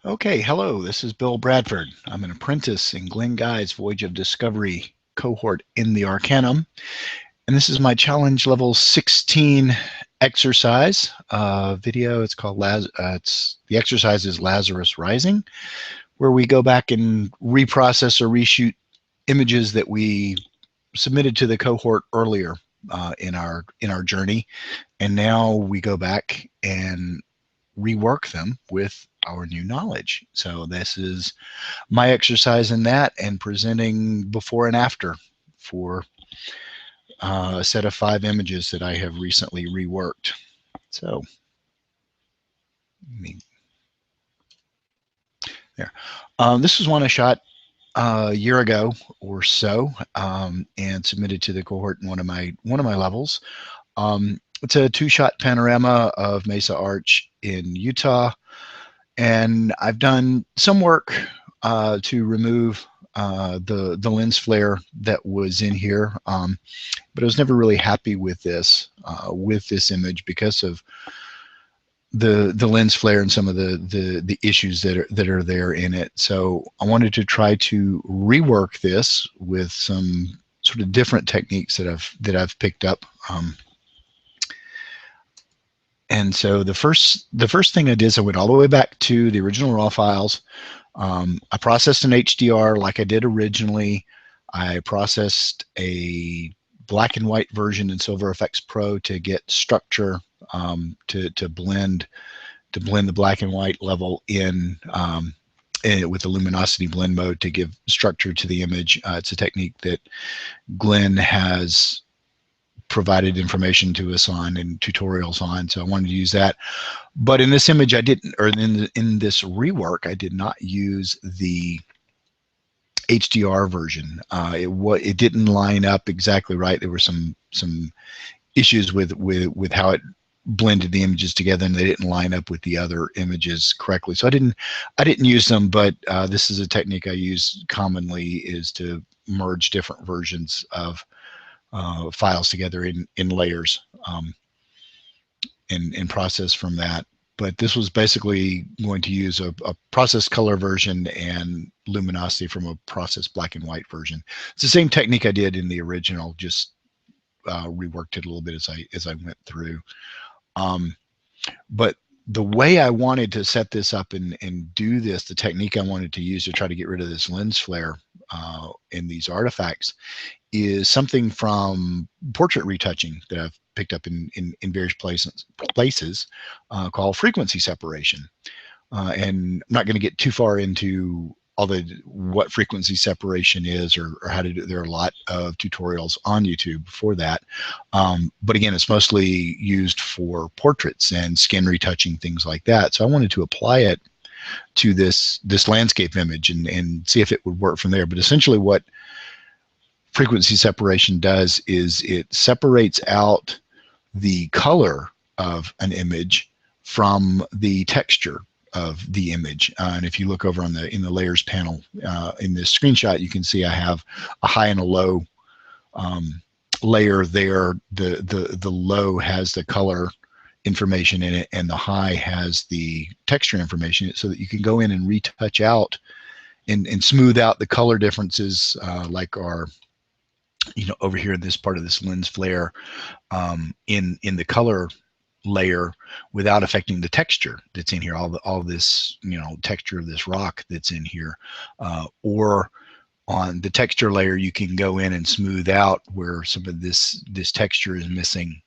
Okay, hello, this is Bill Bradford. I'm an apprentice in Glenn Guy's Voyage of Discovery cohort in the Arcanum, and this is my challenge level 16 exercise video. It's called the exercise is Lazarus Rising, where we go back and reprocess or reshoot images that we submitted to the cohort earlier in our journey, and now we go back and rework them with our new knowledge. So this is my exercise in that, and presenting before and after for a set of 5 images that I have recently reworked. So there. This was one I shot a year ago or so, and submitted to the cohort in one of my levels. It's a 2-shot panorama of Mesa Arch in Utah, and I've done some work to remove the lens flare that was in here, but I was never really happy with this image because of the lens flare and some of the issues that are there in it. So I wanted to try to rework this with some sort of different techniques that I've picked up. And so the first thing I did is I went all the way back to the original raw files. I processed an HDR like I did originally. I processed a black and white version in Silver Effects Pro to get structure, to blend the black and white level in with the luminosity blend mode to give structure to the image. It's a technique that Glenn has provided information to us on and tutorials on, so I wanted to use that. But in this image I didn't, or in this rework, I did not use the HDR version. It didn't line up exactly right. There were some issues with how it blended the images together, and they didn't line up with the other images correctly. So I didn't use them, but this is a technique I use commonly, is to merge different versions of files together in layers, and process from that. But this was basically going to use a process color version and luminosity from a process black and white version. It's the same technique I did in the original, just reworked it a little bit as I went through. But the way I wanted to set this up and do this, the technique I wanted to use to try to get rid of this lens flare in these artifacts, is something from portrait retouching that I've picked up in various places called frequency separation. And I'm not going to get too far into all what frequency separation is, or how to do it. There are a lot of tutorials on YouTube for that. But again, it's mostly used for portraits and skin retouching, things like that. So I wanted to apply it to this landscape image and see if it would work from there. But essentially what frequency separation does is it separates out the color of an image from the texture of the image. And if you look over in the layers panel in this screenshot, you can see I have a high and a low layer there. The low has the color information in it, and the high has the texture information in it, so that you can go in and retouch out and smooth out the color differences, like our, over here in this part of this lens flare, in the color layer, without affecting the texture that's in here, all this texture of this rock that's in here. Or on the texture layer, you can go in and smooth out where some of this texture is missing,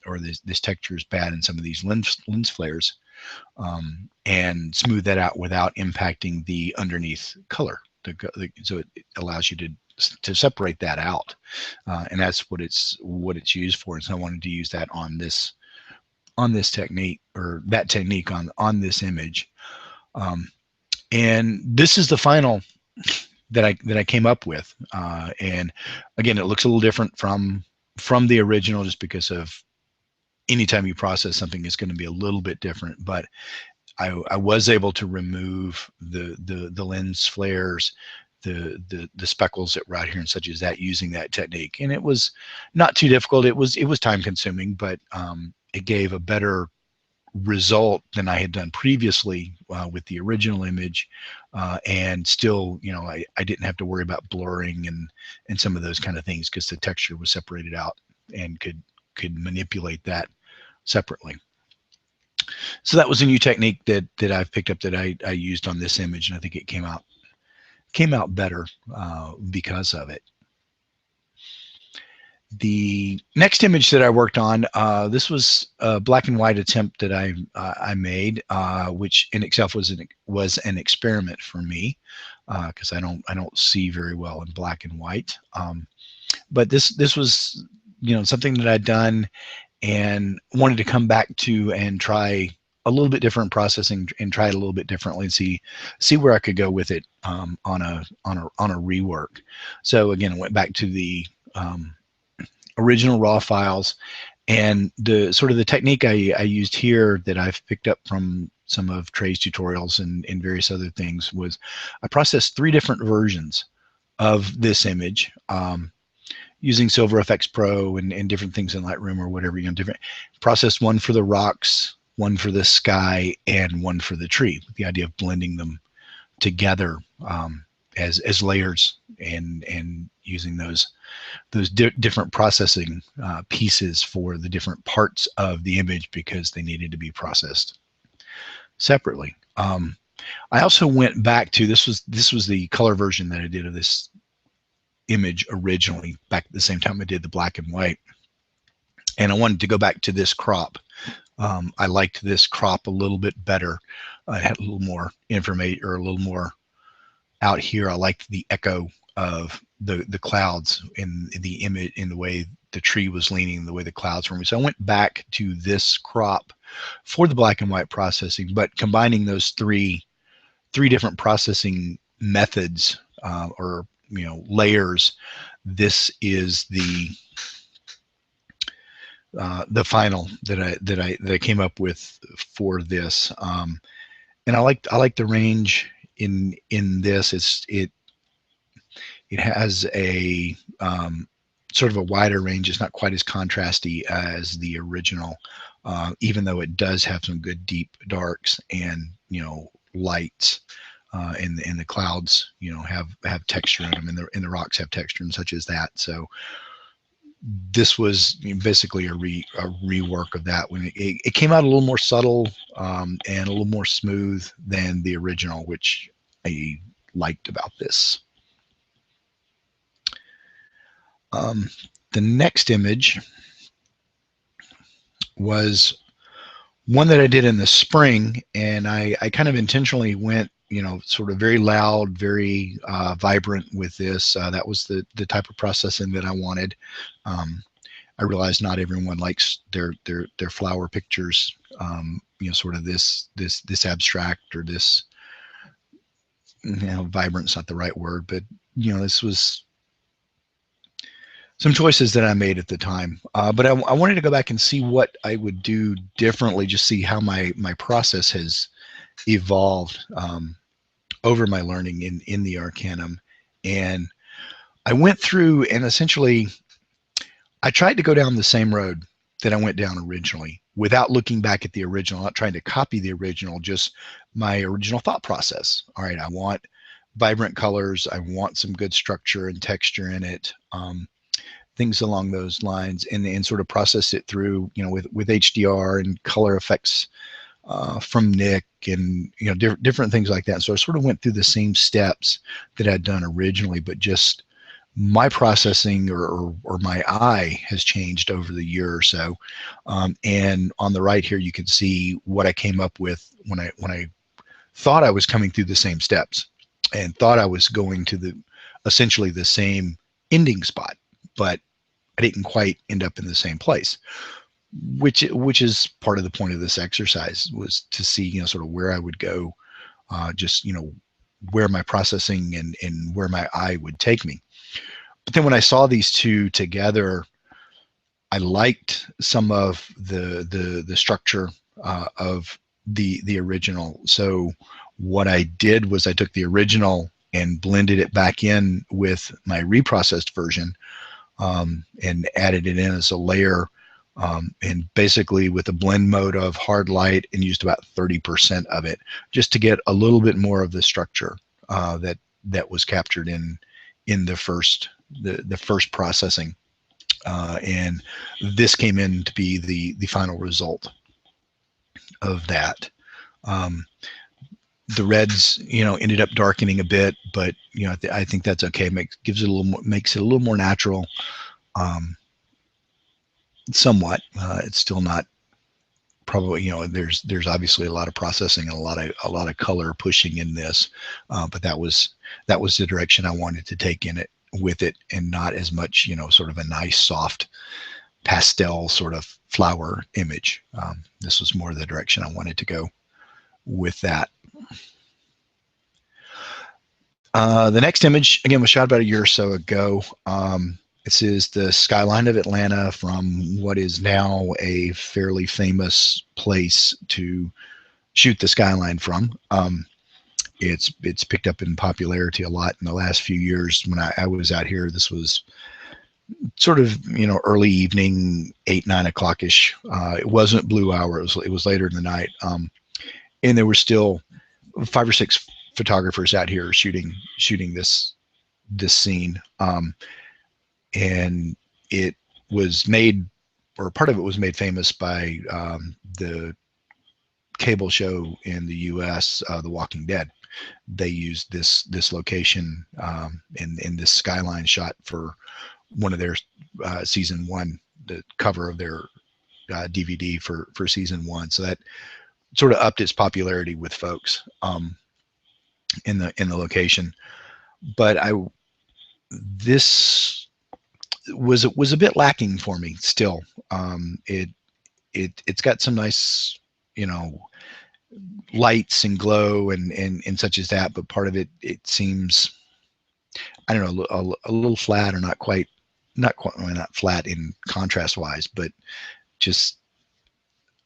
or this texture is bad in some of these lens flares, and smooth that out without impacting the underneath color. So it allows you to separate that out, and that's what it's used for. And so I wanted to use that on this technique, or that technique on this image. And this is the final that I came up with. And again, it looks a little different from the original, just because of anytime you process something, it's going to be a little bit different. But I was able to remove the lens flares, the speckles that were out here and such as that, using that technique. And it was not too difficult. It was time consuming, but it gave a better result than I had done previously with the original image, and still, I didn't have to worry about blurring and some of those kind of things because the texture was separated out and could manipulate that separately. So that was a new technique that I've picked up that I used on this image, and I think it came out better because of it. The next image that I worked on, this was a black and white attempt that I made, which in itself was an experiment for me, because I don't see very well in black and white. But this was something that I'd done and wanted to come back to and try a little bit different processing and try it a little bit differently and see where I could go with it on a rework. So again, I went back to the original raw files, and the technique I used here that I've picked up from some of Trey's tutorials and various other things was I processed 3 different versions of this image using Silver FX Pro and different things in Lightroom or whatever, different. Processed one for the rocks, one for the sky, and one for the tree, with the idea of blending them together as layers and using those different processing pieces for the different parts of the image because they needed to be processed separately. I also went back to this was the color version that I did of this image originally, back at the same time I did the black and white, and I wanted to go back to this crop. I liked this crop a little bit better. I had a little more information, or a little more out here. I liked the echo of the clouds in the image, in the way the tree was leaning, the way the clouds were moving. So I went back to this crop for the black and white processing, but combining those three different processing methods or layers. This is the final that I came up with for this, and I like the range in this. It has a sort of a wider range. It's not quite as contrasty as the original, even though it does have some good deep darks and lights, and the clouds have texture in them, and the rocks have texture and such as that. So this was basically a rework of that. When it came out a little more subtle and a little more smooth than the original, which I liked about this. The next image was one that I did in the spring, and I kind of intentionally went sort of very loud, very vibrant with this. That was the type of processing that I wanted. I realized not everyone likes their flower pictures, sort of this abstract, or this, vibrant's not the right word, but this was some choices that I made at the time. But I wanted to go back and see what I would do differently, just see how my process has evolved over my learning in the Arcanum. And I went through and essentially I tried to go down the same road that I went down originally without looking back at the original, not trying to copy the original, just my original thought process. All right, I want vibrant colors. I want some good structure and texture in it. Things along those lines, and sort of process it through, with HDR and color effects from Nick, and different things like that. So I sort of went through the same steps that I'd done originally, but just my processing or my eye has changed over the year or so. And on the right here, you can see what I came up with when I thought I was coming through the same steps and thought I was going to essentially the same ending spot, but I didn't quite end up in the same place, which is part of the point of this exercise, was to see, sort of where I would go, just, where my processing and where my eye would take me. But then when I saw these two together, I liked some of the structure of the original. So what I did was I took the original and blended it back in with my reprocessed version, and added it in as a layer And basically with a blend mode of hard light, and used about 30% of it just to get a little bit more of the structure that was captured in the first processing. And this came in to be the final result of that. Um, the reds, ended up darkening a bit, but I think that's okay. Gives it a little more, makes it a little more natural. Um, Somewhat. It's still not probably, there's obviously a lot of processing and a lot of color pushing in this, but that was the direction I wanted to take in it with it, and not as much, sort of a nice soft pastel sort of flower image. This was more the direction I wanted to go with that. The next image, again, was shot about a year or so ago. This is the skyline of Atlanta from what is now a fairly famous place to shoot the skyline from. It's picked up in popularity a lot in the last few years. When I was out here, this was sort of early evening, 8, 9 o'clock ish. It wasn't blue hour. It was later in the night, and there were still 5 or 6 photographers out here shooting this scene. And it was made, or part of it was made famous by the cable show in the U.S., The Walking Dead. They used this location in this skyline shot for one of their season 1, the cover of their DVD for season 1. So that sort of upped its popularity with folks in the location. But this was a bit lacking for me still. It's got some nice, lights and glow and such as that, but part of it seems, I don't know, a little flat, or well, not flat in contrast wise, but just,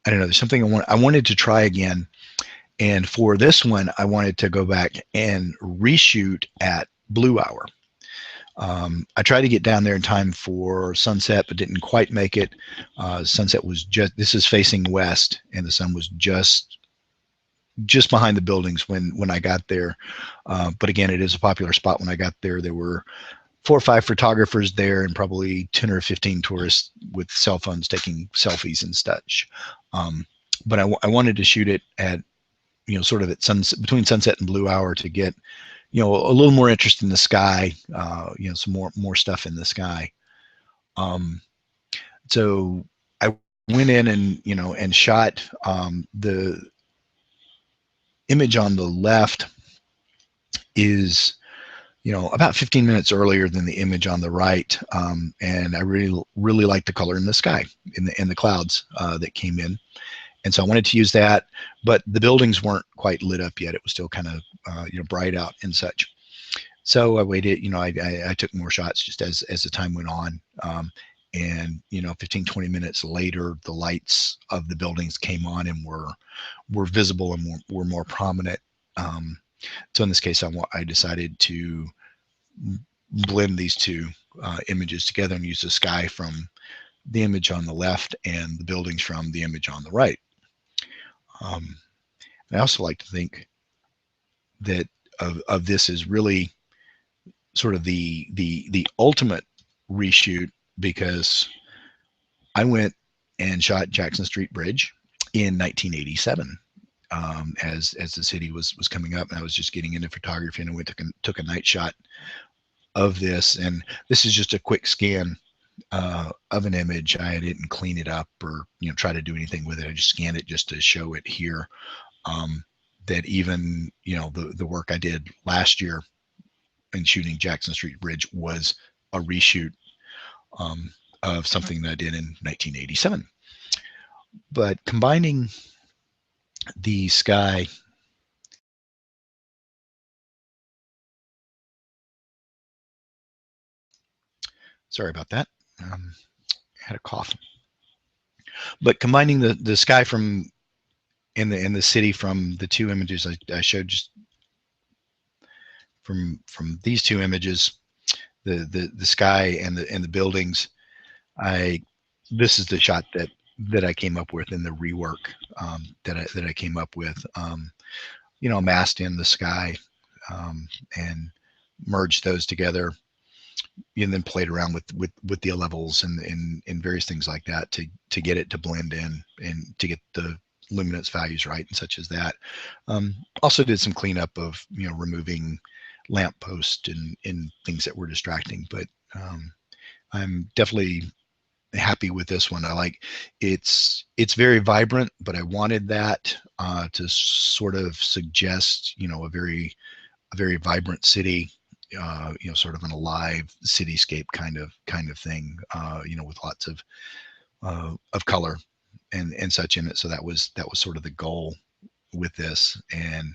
I don't know, there's something I wanted to try again. And for this one, I wanted to go back and reshoot at blue hour. I tried to get down there in time for sunset, but didn't quite make it. Sunset was this is facing west, and the sun was just behind the buildings when I got there. But again, it is a popular spot. When I got there, there were 4 or 5 photographers there, and probably 10 or 15 tourists with cell phones taking selfies and such. But I wanted to shoot it at, sort of at between sunset and blue hour, to get, a little more interest in the sky, some more stuff in the sky. So I went in and shot the image on the left is, about 15 minutes earlier than the image on the right. And I really liked the color in the sky, in the clouds that came in. And so I wanted to use that, but the buildings weren't quite lit up yet. It was still kind of, bright out and such. So I waited, I took more shots just as the time went on. And 15, 20 minutes later, the lights of the buildings came on and were visible and were more prominent. So in this case, I decided to blend these two images together and use the sky from the image on the left and the buildings from the image on the right. I also like to think that of this is really sort of the ultimate reshoot, because I went and shot Jackson Street Bridge in 1987 as the city was coming up, and I was just getting into photography, and I went took a night shot of this. And this is just a quick scan of an image. I didn't clean it up or try to do anything with it. I just scanned it just to show it here. That even the work I did last year in shooting Jackson Street Bridge was a reshoot of something that I did in 1987. But combining the sky, sorry about that, I had a cough. But combining the sky from in the city from the two images I showed, just from these two images, the sky and the buildings, I this is the shot that I came up with in the rework, that I came up with. Massed in the sky, and merged those together, and then played around with the levels and various things like that to get it to blend in and to get the luminance values right and such as that. Also did some cleanup of removing lamp posts and things that were distracting, but I'm definitely happy with this one. I like it's very vibrant, but I wanted that to sort of suggest a very vibrant city, sort of an alive cityscape kind of thing, with lots of color and such in it. So that was sort of the goal with this, and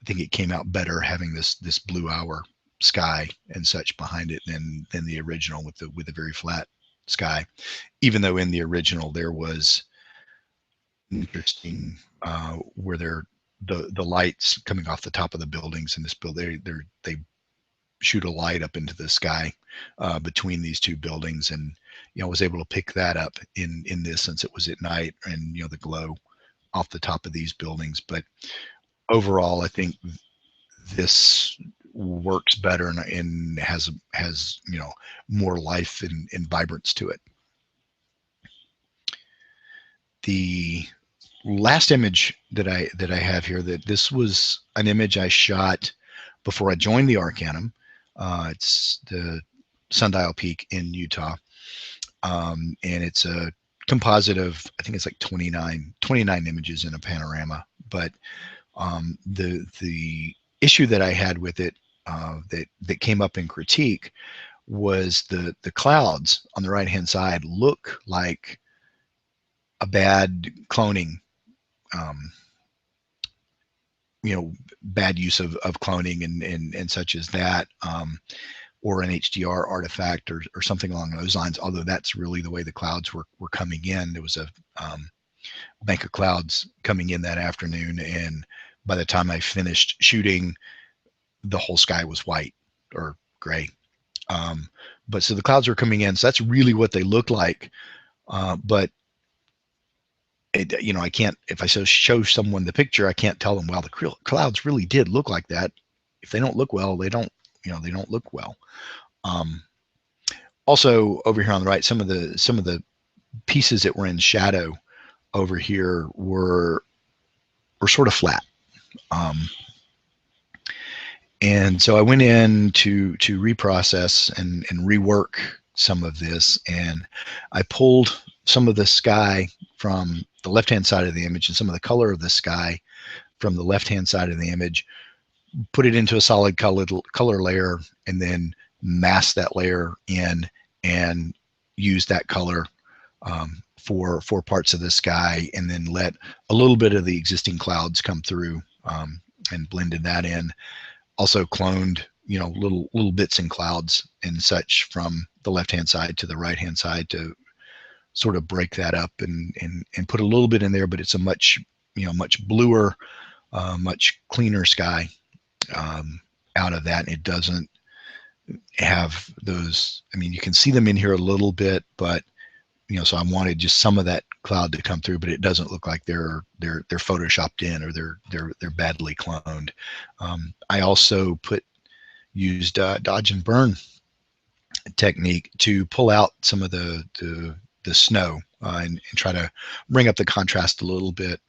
I think it came out better having this blue hour sky and such behind it than the original with the very flat sky. Even though in the original there was interesting, where the lights coming off the top of the buildings in this building, they shoot a light up into the sky between these two buildings, and I was able to pick that up in this, since it was at night, and the glow off the top of these buildings. But overall, I think this works better and has more life and vibrance to it. The last image that I have here, that this was an image I shot before I joined the Arcanum. It's the Sundial Peak in Utah, and it's a composite of, I think it's like 29 images in a panorama. But the issue that I had with it, that came up in critique, was the clouds on the right hand side look like a bad cloning, um, bad use of cloning and such as that, or an HDR artifact or something along those lines. Although that's really the way the clouds were coming in. There was a bank of clouds coming in that afternoon, and by the time I finished shooting, the whole sky was white or gray. But so the clouds were coming in, so that's really what they look like. But I can't, if I show someone the picture, I can't tell them, well, the clouds really did look like that. If they don't look well, they don't look well. Also over here on the right, some of the pieces that were in shadow over here were sort of flat. And so I went in to reprocess and rework some of this, and I pulled some of the sky from the left-hand side of the image and some of the color of the sky from the left-hand side of the image, put it into a solid color layer, and then mask that layer in and use that color for parts of the sky, and then let a little bit of the existing clouds come through, and blended that in. Also cloned little bits and clouds and such from the left-hand side to the right-hand side to sort of break that up and put a little bit in there. But it's a much bluer, much cleaner sky out of that. And it doesn't have those, I mean, you can see them in here a little bit, but so I wanted just some of that cloud to come through, but it doesn't look like they're photoshopped in, or they're badly cloned. I also used dodge and burn technique to pull out some of the snow, and try to bring up the contrast a little bit,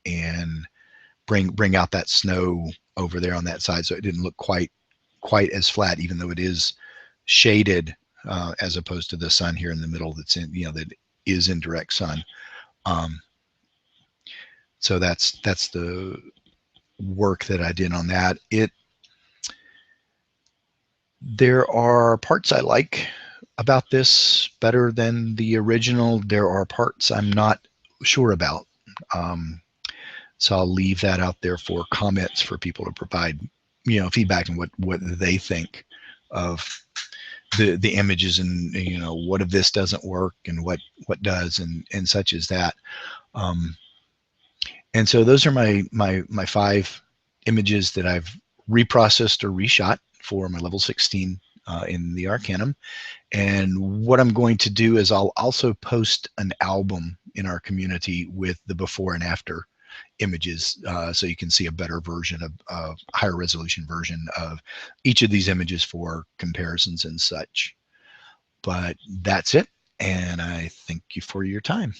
and bring out that snow over there on that side, so it didn't look quite as flat, even though it is shaded, as opposed to the sun here in the middle that's in, that is in direct sun. So that's the work that I did on that. There are parts I like about this better than the original. There are parts I'm not sure about. So I'll leave that out there for comments, for people to provide, feedback and what they think of the images, and what of this doesn't work and what does, and such as that. And so those are my 5 images that I've reprocessed or reshot for my level 16 in the Arcanum. And what I'm going to do is I'll also post an album in our community with the before and after images, so you can see a better version of a higher resolution version of each of these images for comparisons and such. But that's it, and I thank you for your time.